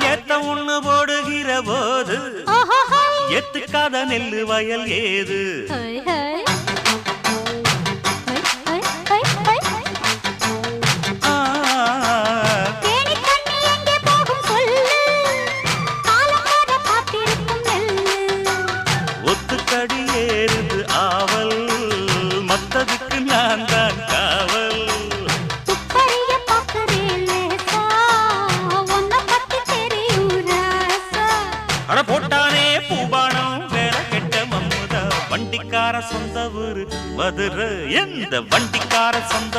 ஏத்த ஒண்ணு போடுகிற போது எத்துக்காத நெல்லு வயல் ஏது? ஒத்துக்கடி ஏறுது ஆவல், மத்ததுக்கு நான் தான் காவல். அட போட்டானே பூபானம் வேற கெட்ட மம்முதா. வண்டிக்கார சொந்த ஊரு மதுரை, எந்த வண்டிக்கார சொந்த